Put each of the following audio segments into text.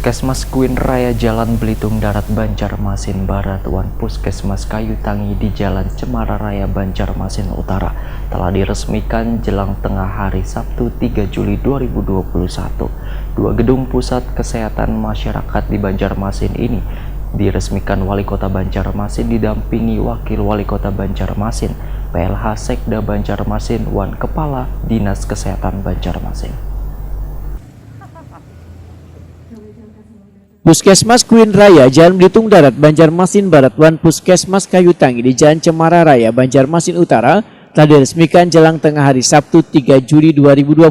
Puskesmas Queen Raya Jalan Belitung Darat Banjarmasin Barat Wan Puskesmas Kayu Tangi di Jalan Cemara Raya Banjarmasin Utara telah diresmikan jelang tengah hari Sabtu 3 Juli 2021. Dua gedung pusat kesehatan masyarakat di Banjarmasin ini diresmikan Wali Kota Banjarmasin didampingi Wakil Wali Kota Banjarmasin, PLH Sekda Banjarmasin, Wan Kepala Dinas Kesehatan Banjarmasin. Puskesmas Queen Raya Jalan Belitung Darat Banjarmasin Barat Wan Puskesmas Kayu Tangi di Jalan Cemara Raya Banjarmasin Utara telah diresmikan jelang tengah hari Sabtu 3 Juli 2021.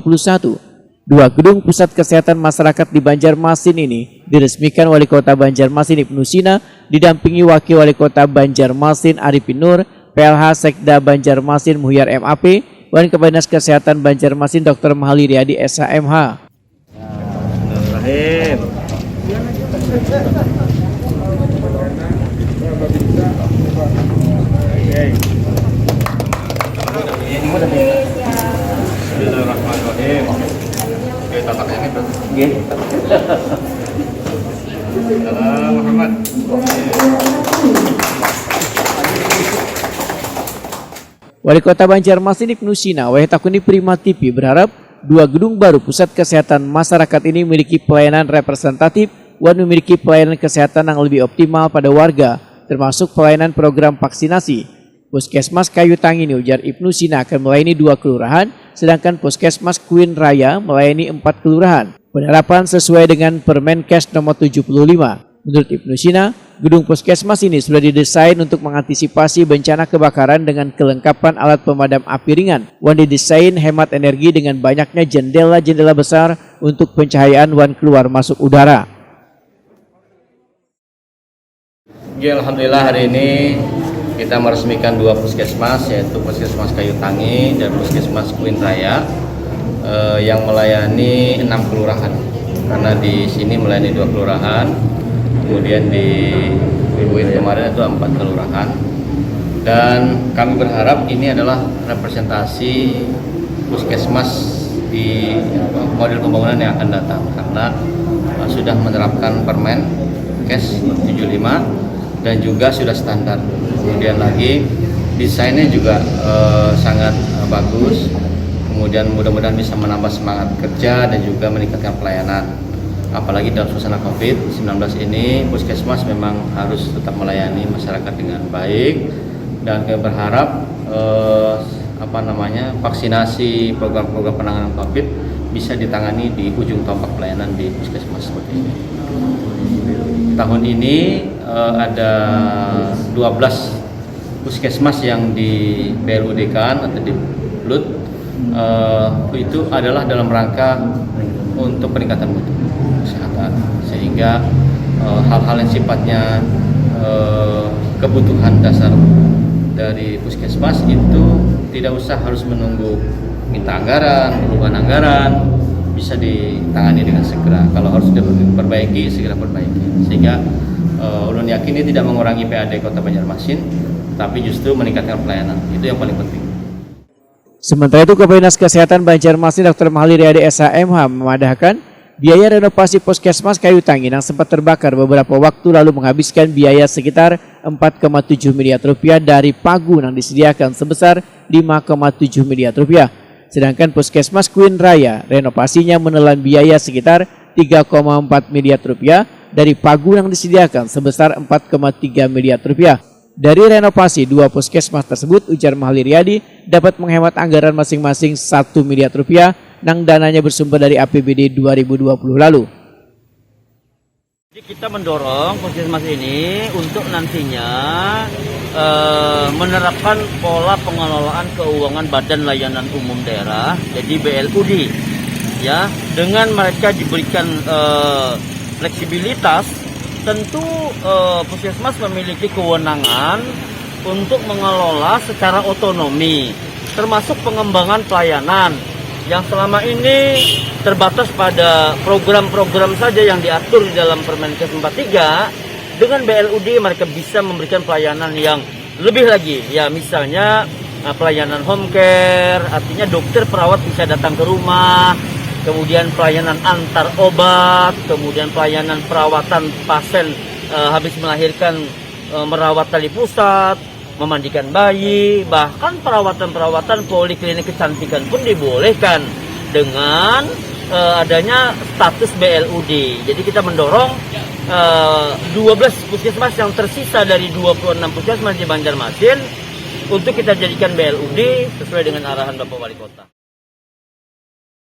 Dua gedung pusat kesehatan masyarakat di Banjarmasin ini diresmikan Wali Kota Banjarmasin Ibnu Sina didampingi Wakil Wali Kota Banjarmasin Arifin Nur, PLH Sekda Banjarmasin Muhyar MAP, Wan Kepala Dinas Kesehatan Banjarmasin Dr. Mahali Riyadi SHMH. Bismillahirrahmanirrahim. Oke, tataknya ini berarti. Salam Muhammad. Wali Kota Banjarmasin Ibnu Sina Takuni Prima TV berharap dua gedung baru pusat kesehatan masyarakat ini memiliki pelayanan representatif dan memiliki pelayanan kesehatan yang lebih optimal pada warga, termasuk pelayanan program vaksinasi. Puskesmas Kayu Tangi ini, ujar Ibnu Sina, akan melayani 2 kelurahan, sedangkan Puskesmas Queen Raya melayani 4 kelurahan. Penerapan sesuai dengan Permenkes nomor 75. Menurut Ibnu Sina, gedung puskesmas ini sudah didesain untuk mengantisipasi bencana kebakaran dengan kelengkapan alat pemadam api ringan. Wan didesain hemat energi dengan banyaknya jendela-jendela besar untuk pencahayaan wan keluar masuk udara. Alhamdulillah hari ini kita meresmikan 2 puskesmas, yaitu Puskesmas Kayu Tangi dan Puskesmas Queen Raya yang melayani 6 kelurahan. Karena di sini melayani 2 kelurahan, kemudian di Queen kemarin itu 4 kelurahan. Dan kami berharap ini adalah representasi puskesmas di model pembangunan yang akan datang, karena sudah menerapkan Permenkes 75 dan juga sudah standar. Kemudian lagi desainnya juga sangat bagus. Kemudian mudah-mudahan bisa menambah semangat kerja dan juga meningkatkan pelayanan. Apalagi dalam suasana COVID-19 ini, puskesmas memang harus tetap melayani masyarakat dengan baik, dan kami berharap vaksinasi program-program penanganan COVID bisa ditangani di ujung tombak pelayanan di puskesmas seperti ini. Tahun ini ada 12 puskesmas yang di BLUD-kan atau di BLUD, itu adalah dalam rangka untuk peningkatan mutu kesehatan, sehingga hal-hal yang sifatnya kebutuhan dasar dari puskesmas itu tidak usah harus menunggu minta anggaran, perubahan anggaran, bisa ditangani dengan segera. Kalau harus diperbaiki, segera perbaiki. Sehingga ulun yakin ini tidak mengurangi PAD Kota Banjarmasin, tapi justru meningkatkan pelayanan. Itu yang paling penting. Sementara itu, Kepala Dinas Kesehatan Banjarmasin Dr. Mahali Riyadi SHMH memadahkan biaya renovasi Puskesmas Kayu Tangi yang sempat terbakar beberapa waktu lalu menghabiskan biaya sekitar 4,7 miliar rupiah dari pagu yang disediakan sebesar 5,7 miliar rupiah. Sedangkan Puskesmas Queen Raya renovasinya menelan biaya sekitar 3,4 miliar rupiah dari pagu yang disediakan sebesar 4,3 miliar rupiah. Dari renovasi 2 puskesmas tersebut, ujar Mahali Riyadi, dapat menghemat anggaran masing-masing 1 miliar rupiah yang dananya bersumber dari APBD 2020 lalu. Jadi kita mendorong puskesmas ini untuk nantinya menerapkan pola pengelolaan keuangan Badan Layanan Umum Daerah, jadi BLUD, ya, dengan mereka diberikan fleksibilitas. Tentu puskesmas memiliki kewenangan untuk mengelola secara otonomi, termasuk pengembangan pelayanan yang selama ini terbatas pada program-program saja yang diatur di dalam Permenkes 43. Dengan BLUD mereka bisa memberikan pelayanan yang lebih lagi, ya, misalnya pelayanan home care, artinya dokter perawat bisa datang ke rumah, kemudian pelayanan antar obat, kemudian pelayanan perawatan pasien habis melahirkan, merawat tali pusat, memandikan bayi, bahkan perawatan-perawatan poliklinik kecantikan pun dibolehkan dengan adanya status BLUD. Jadi kita mendorong 12 puskesmas yang tersisa dari 26 puskesmas di Banjarmasin untuk kita jadikan BLUD sesuai dengan arahan Bapak Wali Kota.